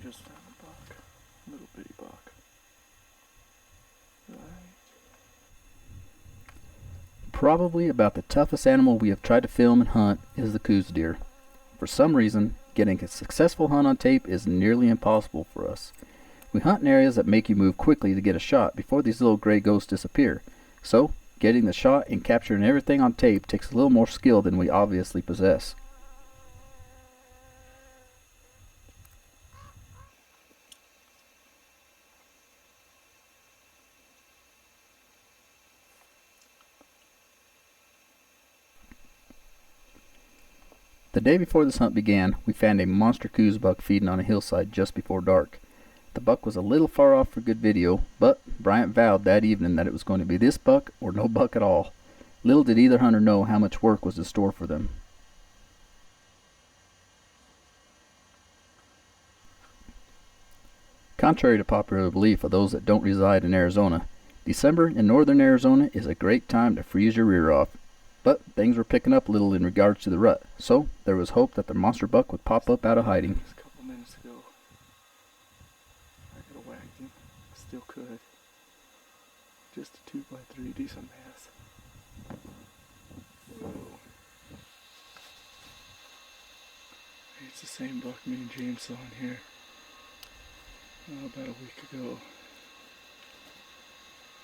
just found a buck. Little bitty buck. Right. Probably about the toughest animal we have tried to film and hunt is the Coues deer. For some reason, getting a successful hunt on tape is nearly impossible for us. We hunt in areas that make you move quickly to get a shot before these little gray ghosts disappear. So, getting the shot and capturing everything on tape takes a little more skill than we obviously possess. The day before this hunt began, we found a monster Coues buck feeding on a hillside just before dark. The buck was a little far off for good video, but Bryant vowed that evening that it was going to be this buck or no buck at all. Little did either hunter know how much work was in store for them. Contrary to popular belief of those that don't reside in Arizona, December in northern Arizona is a great time to freeze your rear off. But things were picking up a little in regards to the rut, so there was hope that the monster buck would pop up out of hiding. Just a couple minutes ago, I could have whacked him. Still could. Just a 2x3, decent mass. Whoa. It's the same buck me and James saw in here about a week ago.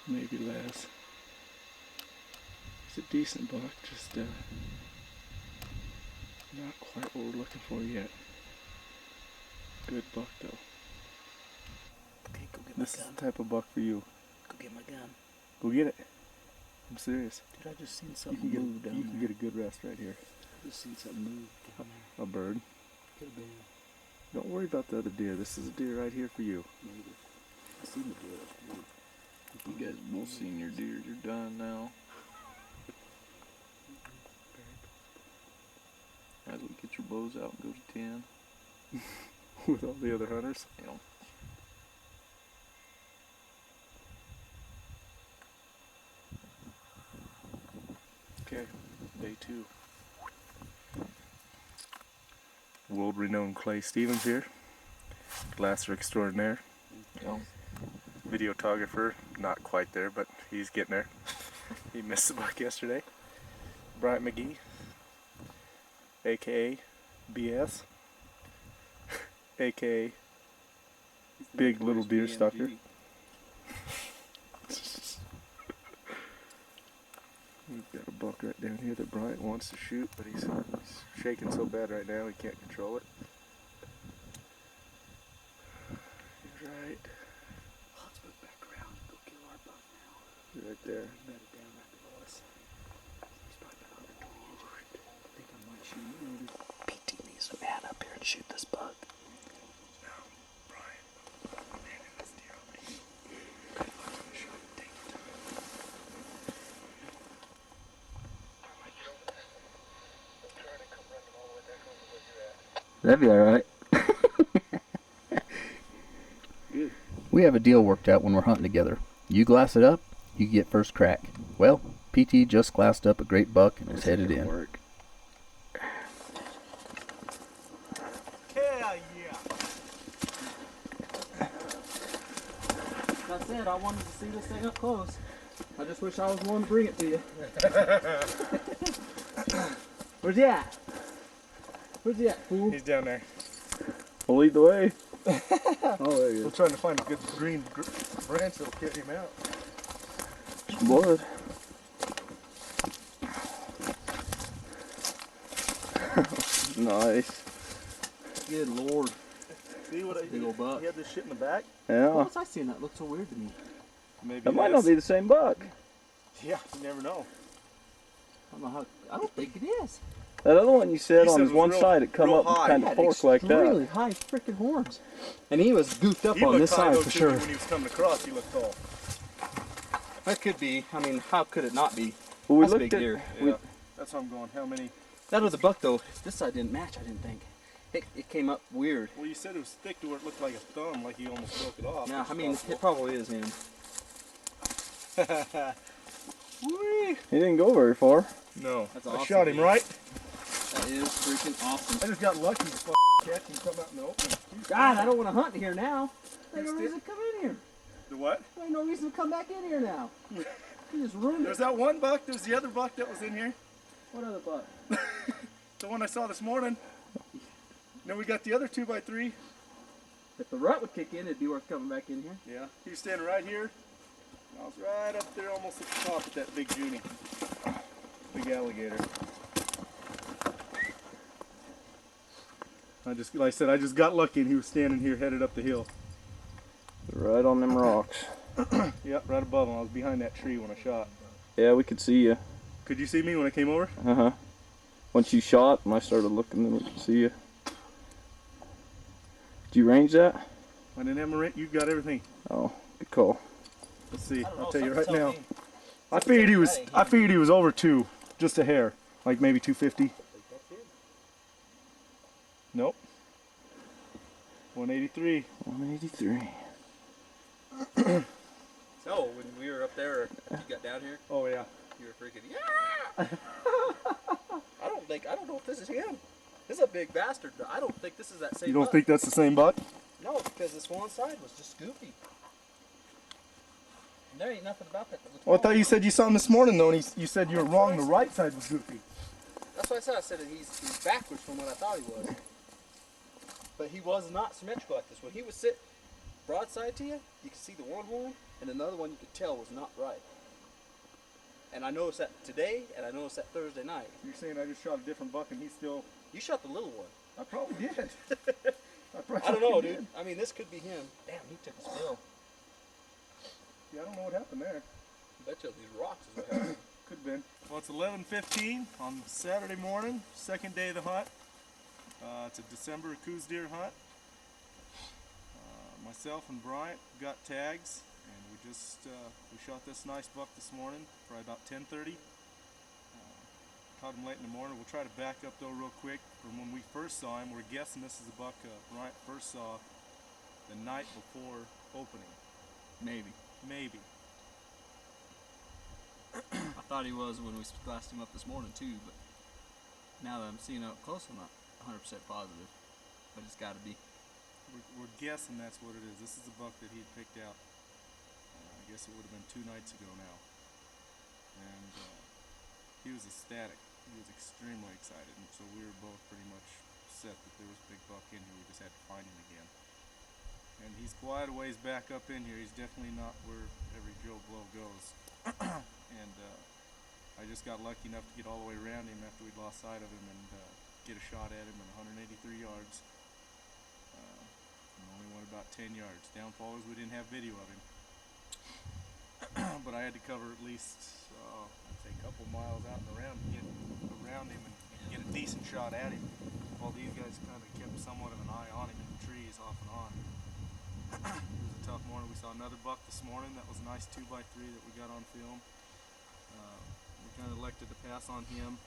Maybe less. It's a decent buck, just not quite what we're looking for yet. Good buck though. Okay, go get my This gun. is the type of buck for you. Go get my gun. Go get it. I'm serious. Dude, I just seen You something can move down you there. can get a good rest right here. I just seen something move down there. A bird. Could have been. Don't worry about the other deer. This is a deer right here for you. Maybe. I seen the deer. You guys both seen your deer. You're done now. Might as well get your bows out and go to 10. With all the other hunters. You know. Okay, day 2. World-renowned Clay Stevens here. Glasser extraordinaire. Yeah. Videographer, not quite there, but he's getting there. He missed the buck yesterday. Bryant McGee, aka BS, aka Big Little Deer Stalker. We've got a buck right down here that Bryant wants to shoot, but he's shaking so bad right now he can't control it. He's right. Let's move back around and go kill our buck now. He's right there. Better down right below us. He's probably about 120 inches. I think I might shoot him. PT needs to man up here and shoot this buck. No, Bryant. Man, this deer over here. Good luck on the shot. Take your time. That'd be alright. Good. We have a deal worked out when we're hunting together. You glass it up, you get first crack. Well, PT just glassed up a great buck and is headed in. Work. Hell yeah! That's it. I wanted to see this thing up close. I just wish I was one to bring it to you. Where's he at? Where's he at, fool? He's down there. We'll lead the way. Oh, there he We're trying to find a good green branch that'll get him out. Blood. Nice. Good lord. See what Big old buck. He had this shit in the back. Yeah. What was I seeing? That looked so weird to me. Maybe That might not be the same buck. Yeah, you never know. I don't know how. I don't think it is. That other one you said You on said his it was one real- side, it come real up high. kind He of had fork like extremely that. high freaking horns, and he was goofed up He on looked this high, side though, for too, sure. When he was coming across, he looked tall. That could be. I mean, how could it not be? Well, we That's a looked big at, deer. Yeah. That's how I'm going. How many? That was the buck though. This side didn't match. I didn't think. It came up weird. Well, you said it was thick to where it looked like a thumb, like he almost broke it off. Yeah, which I is mean, possible. it probably is him. Whee! he didn't go very far. No, That's I awesome, shot him dude. right. That is freaking awesome. I just got lucky. catch him come out in the open. God, I don't want to hunt here now. There's no He's reason to come in here. The what? There's no reason to come back in here now. You just ruined There's it. that one buck. There's the other buck that was in here. What other buck? The one I saw this morning. Then we got the other 2x3. If the rut would kick in, it'd be worth coming back in here. Yeah. He was standing right here. I was right up there almost at the top of that big Junie. Big alligator. Like I said, I just got lucky and he was standing here headed up the hill. Right on them rocks. Yep, right above him. I was behind that tree when I shot. Yeah, we could see you. Could you see me when I came over? Uh-huh. Once you shot, and I started looking, then we could see you. Did you range that? I didn't have my rent. You got everything. Oh, good call. Let's see. I don't know, I'll tell you right something now. tells me- I figured he was over 2, just a hair, like maybe 250. Nope. 183. 183. So, when we were up there, you got down here, Oh yeah. you were freaking, yeah! I don't know if this is him. This is a big bastard, but I don't think this is that same You don't buck. think that's the same buck? No, because this one side was just goofy. And there ain't nothing about that. Well, I thought you said you saw him this morning though, and you said you were wrong. The right side was goofy. That's what I said. I said that he's backwards from what I thought he was. But he was not symmetrical like this. When he was sit broadside to you, you could see the one horn, and another one you could tell was not right. And I noticed that today, and I noticed that Thursday night. You're saying I just shot a different buck and he's still... You shot the little one. I probably did. I don't know, dude. I mean, this could be him. Damn, he took a spill. Yeah, I don't know what happened there. I bet you these rocks is what happened. Could have been. Well, it's 11:15 on Saturday morning, second day of the hunt. It's a December Coues deer hunt. Myself and Bryant got tags, and we shot this nice buck this morning, probably about 10:30. Caught him late in the morning. We'll try to back up though real quick from when we first saw him. We're guessing this is the buck Bryant first saw the night before opening. Maybe. Maybe. I thought he was when we glassed him up this morning too, but now that I'm seeing it up close, I'm not 100% positive. But it's got to be. We're guessing that's what it is. This is the buck that he had picked out. I guess it would have been 2 nights ago now. And he was ecstatic. He was extremely excited. And so we were both pretty much set that there was a big buck in here. We just had to find him again. And he's quite a ways back up in here. He's definitely not where every Joe Blow goes. And I just got lucky enough to get all the way around him after we'd lost sight of him and get a shot at him at 183 yards. And only went about 10 yards. Downfall is we didn't have video of him. But I had to cover at least, I'd say a couple miles out and around to get around him and get a decent shot at him. While these guys kind of kept somewhat of an eye on him in the trees off and on. It was a tough morning. We saw another buck this morning. That was a nice 2x3 that we got on film. We kind of elected to pass on him.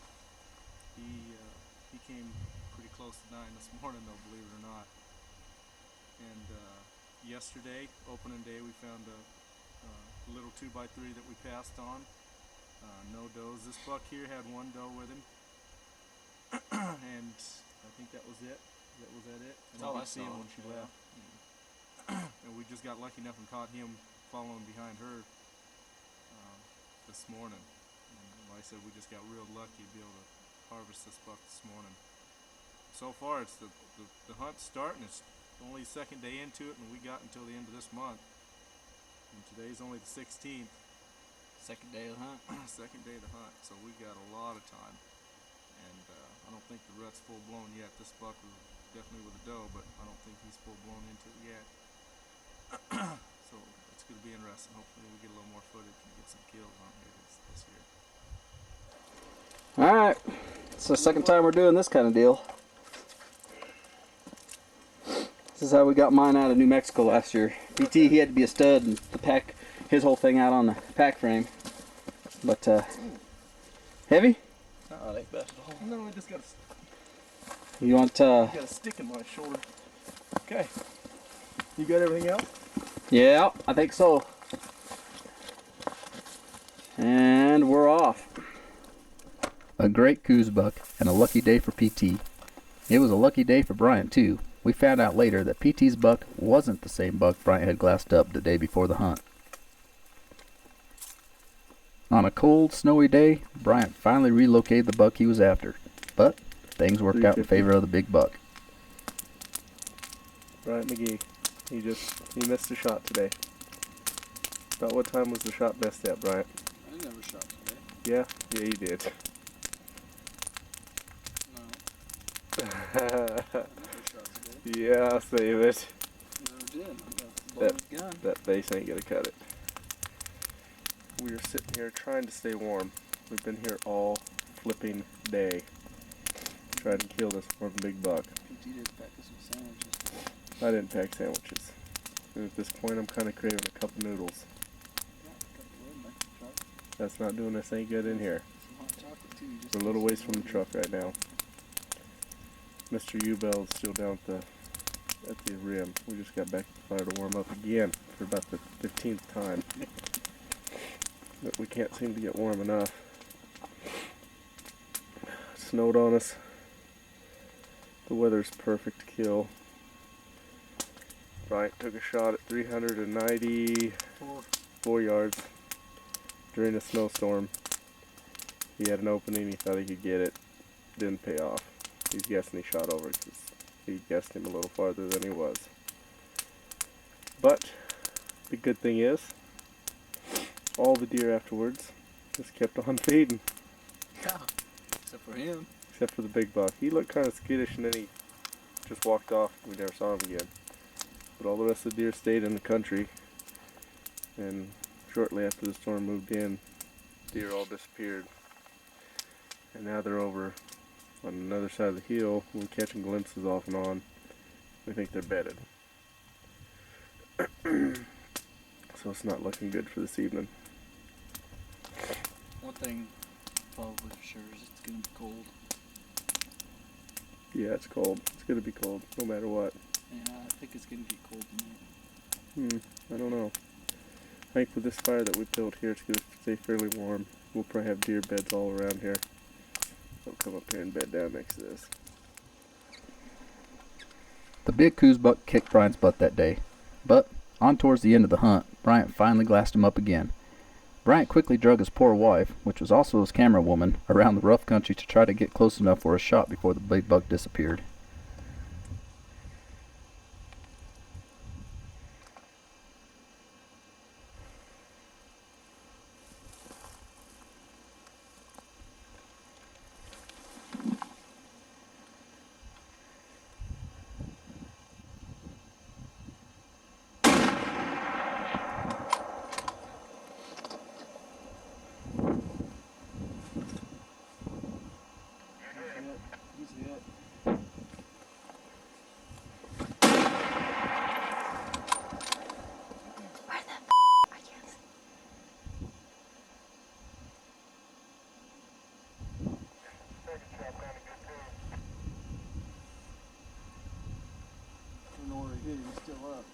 He came pretty close to dying this morning though, believe it or not. And yesterday, opening day, we found a little 2x3 that we passed on. No does. This buck here had 1 doe with him. And I think that was it. Was that it? And I see him when she left. And we just got lucky enough and caught him following behind her this morning. And like I said, we just got real lucky to be able to harvest this buck this morning. So far, it's the hunt's starting. It's only the second day into it, and we got until the end of this month. And today's only the 16th. Second day of the hunt. Second day of the hunt. So we got a lot of time. And I don't think the rut's full blown yet. This buck was definitely with a doe, but I don't think he's full blown into it yet. So it's going to be interesting. Hopefully we get a little more footage and get some kills on here this year. Alright. It's the second time we're doing this kind of deal. This is how we got mine out of New Mexico last year. PT, he had to be a stud and the pack, his whole thing out on the pack frame. But, heavy? Oh, it ain't bad at all. No, I just got You want, got a stick in my shoulder. Okay. You got everything else? yeah, I think so. And we're off. A great Coues buck and a lucky day for PT. It was a lucky day for Bryant, too. We found out later that PT's buck wasn't the same buck Bryant had glassed up the day before the hunt. On a cold, snowy day, Bryant finally relocated the buck he was after, but things worked out in favor of the big buck. Bryant McGee, he missed a shot today. About what time was the shot best at, Bryant? I never shot today. Yeah, you did. No. I never shot today. Yeah, save it. Never did. I got the gun. That base ain't gonna cut it. We are sitting here trying to stay warm. We've been here all flipping day trying to kill this one big buck. PT did pack us some sandwiches. I didn't pack sandwiches. And at this point, I'm kind of craving a cup of noodles. Yeah, got the wood back in the truck. That's not doing us any good in here. Some hot chocolate too. We're a little ways from the truck right now. Mr. U-Bell is still down at the rim. We just got back to the fire to warm up again for about the 15th time. But we can't seem to get warm enough. It snowed on us. The weather's perfect to kill. Bryant took a shot at 394 yards during a snowstorm. He had an opening, he thought he could get it. Didn't pay off. He's guessing he shot over because he guessed him a little farther than he was. But the good thing is, all the deer afterwards just kept on feeding. Yeah. Except for him. Except for the big buck. He looked kind of skittish and then he just walked off. We never saw him again. But all the rest of the deer stayed in the country. And shortly after the storm moved in, deer all disappeared. And now they're over on another side of the hill. We're catching glimpses off and on. We think they're bedded. So it's not looking good for this evening. One thing probably for sure is it's gonna be cold. Yeah, it's cold. It's gonna be cold, no matter what. Yeah, I think it's gonna get cold tonight. I don't know. I think with this fire that we built here, it's gonna stay fairly warm. We'll probably have deer beds all around here. They'll come up here and bed down next to this. The big Coues buck kicked Bryant's butt that day, but on towards the end of the hunt, Bryant finally glassed him up again. Bryant quickly drug his poor wife, which was also his camera woman, around the rough country to try to get close enough for a shot before the big buck disappeared. I don't know where he is. He's still up.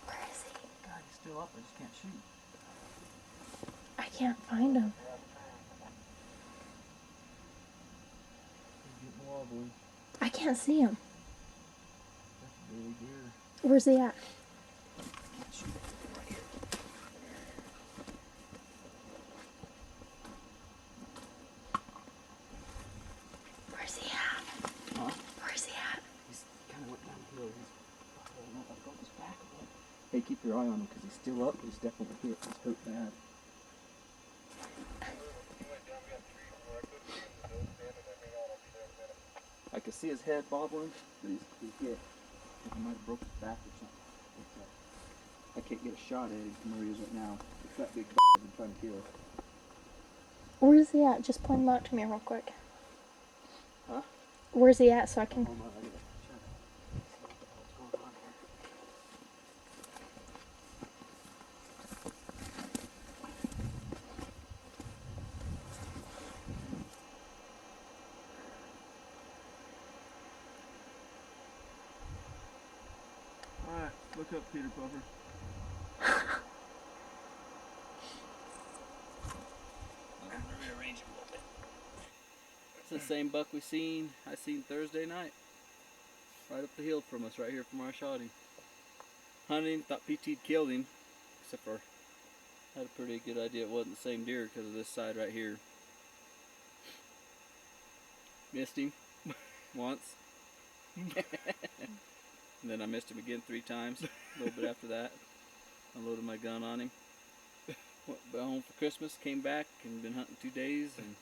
Where is he? God, he's still up. I just can't shoot. I can't find him. He's getting wobbly. I can't see him. That's a big deer. Where's he at? Where's he at? Huh? Where's he at? He's kind of went down the hill. I don't know if I broke his back a bit. Hey, keep your eye on him because he's still up. He's definitely hit. He's hurt bad. I can see his head bobbling, but he's hit. He might have broke his back or something. But, I can't get a shot at him from where he is right now. It's that big I've been trying to kill. Where's he at? Just point him out to me real quick. Huh? Where's he at so I can... Hold on, I gotta try to see what the hell's going on here. Look up, Peter Puffer. I'm gonna rearrange it a little bit. It's the same buck I seen Thursday night. Right up the hill from us, right here from where I shot him. Hunted him, thought PT'd killed him, except for I had a pretty good idea it wasn't the same deer because of this side right here. Missed him once. And then I missed him again 3 times, a little bit after that. Unloaded my gun on him. Went home for Christmas, came back, and been hunting 2 days, and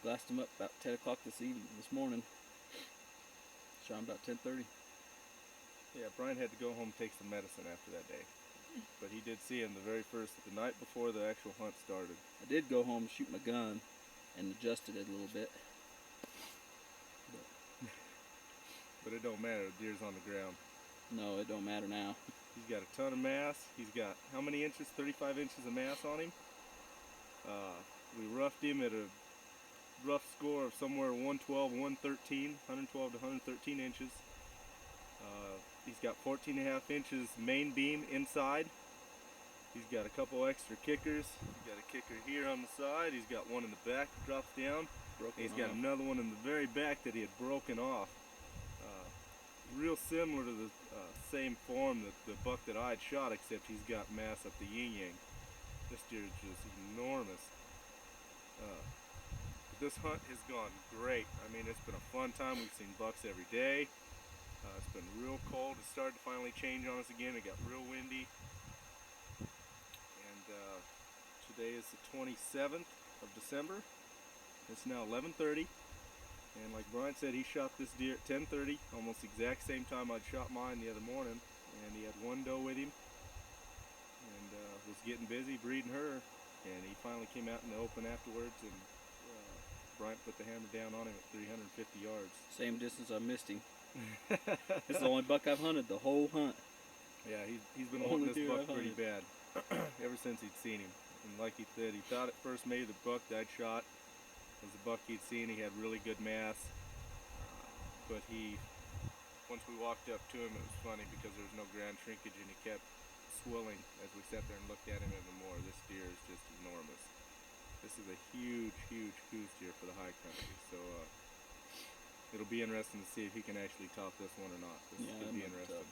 glassed him up about 10 o'clock this morning. Shot him about 10:30. Yeah, Brian had to go home and take some medicine after that day. But he did see him the night before the actual hunt started. I did go home and shoot my gun and adjusted it a little bit. But it don't matter, the deer's on the ground. No, it don't matter now. He's got a ton of mass. He's got how many inches? 35 inches of mass on him. We roughed him at a rough score of somewhere 112, 113, 112 to 113 inches. He's got 14 and a half inches main beam inside. He's got a couple extra kickers. He's got a kicker here on the side. He's got one in the back that drops down. He's got another one in the very back that he had broken off. Real similar to the same form that the buck that I had shot, except he's got mass up the yin-yang. This deer is just enormous. But this hunt has gone great. I mean, it's been a fun time. We've seen bucks every day. It's been real cold. It started to finally change on us again. It got real windy. And today is the 27th of December. It's now 11:30. And like Brian said, he shot this deer at 10:30, almost the exact same time I'd shot mine the other morning. And he had one doe with him, and was getting busy breeding her. And he finally came out in the open afterwards, and Brian put the hammer down on him at 350 yards. Same distance I missed him. This is the only buck I've hunted the whole hunt. Yeah, he's been wanting this buck pretty bad ever since he'd seen him. And like he said, he thought at first maybe the buck that I'd shot was the buck he'd seen. He had really good mass, but once we walked up to him, it was funny because there was no ground shrinkage, and he kept swelling as we sat there and looked at him even more. This deer is just enormous. This is a huge, huge Coues deer for the high country. So it'll be interesting to see if he can actually top this one or not. This is going to be interesting.